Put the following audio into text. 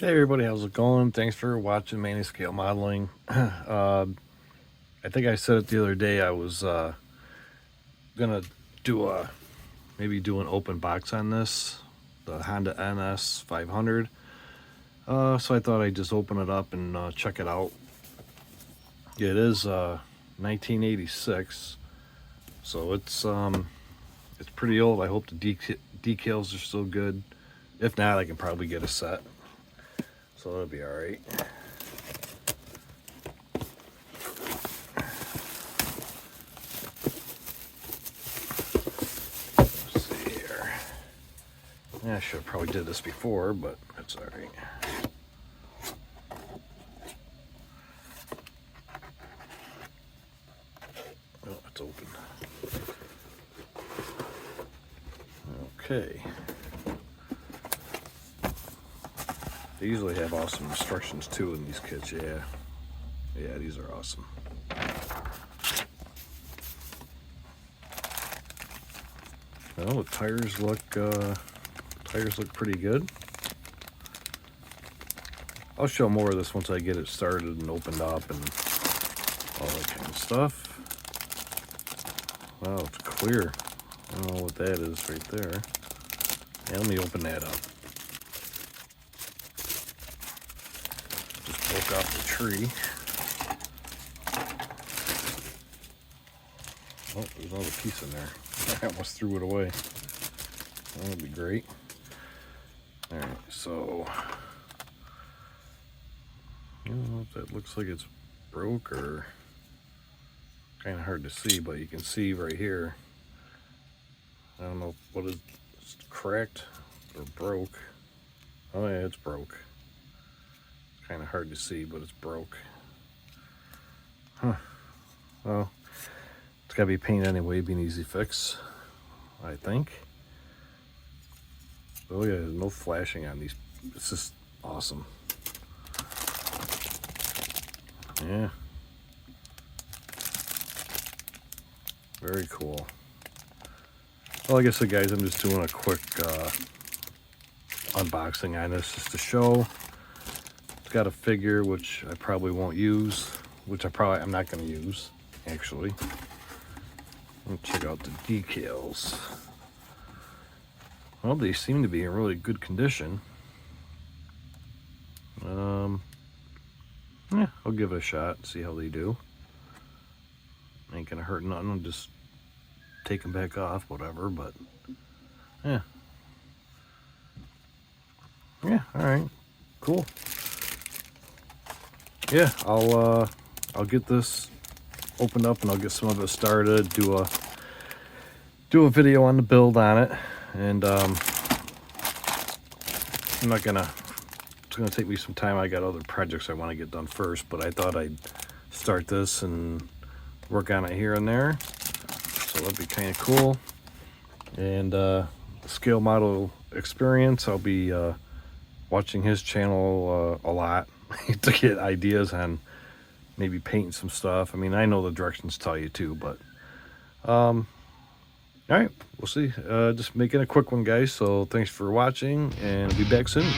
Hey everybody, how's it going? Thanks for watching Manny Scale Modeling. I think I said it the other day. I was gonna do maybe do an open box on this, the Honda NS500. So I thought I'd just open it up and check it out. It is 1986, so it's pretty old. I hope the decals are still good. If not, I can probably get a set. So that'll be all right. Let's see here. Yeah, I should have probably did this before, but that's all right. Oh, it's open. Okay. They usually have awesome instructions too in these kits. Yeah, these are awesome. Well, the tires look pretty good. I'll show more of this once I get it started and opened up and all that kind of stuff. Wow, it's clear. I don't know what that is right there. Yeah, let me open that up. Broke off the tree. Oh, there's another piece in there. I almost threw it away. That would be great. All right, so I don't know if that looks like it's broke or kind of hard to see, but you can see right here. I don't know what is cracked or broke. Oh yeah, it's broke. Kind of hard to see, but it's broke. Huh. Well, it's got to be paint anyway, be an easy fix, I think. Oh yeah, there's no flashing on these. It's just awesome. Yeah. Very cool. Well, like I said, guys, I'm just doing a quick unboxing on this just to show. It's got a figure which I probably won't use, which I'm not going to use actually. Let me check out the decals. Well, they seem to be in really good condition. Yeah, I'll give it a shot, see how they do. Ain't gonna hurt nothing. I'll just take them back off, whatever. But yeah, all right, cool. Yeah, I'll get this opened up and I'll get some of it started. Do a video on the build on it, and I'm not gonna. It's gonna take me some time. I got other projects I want to get done first, but I thought I'd start this and work on it here and there. So that'd be kind of cool. And Scale Model Experience, I'll be watching his channel a lot to get ideas on maybe painting some stuff. I mean, I know the directions tell you too, but all right, we'll see. Just making a quick one, guys. So thanks for watching, and I'll be back soon.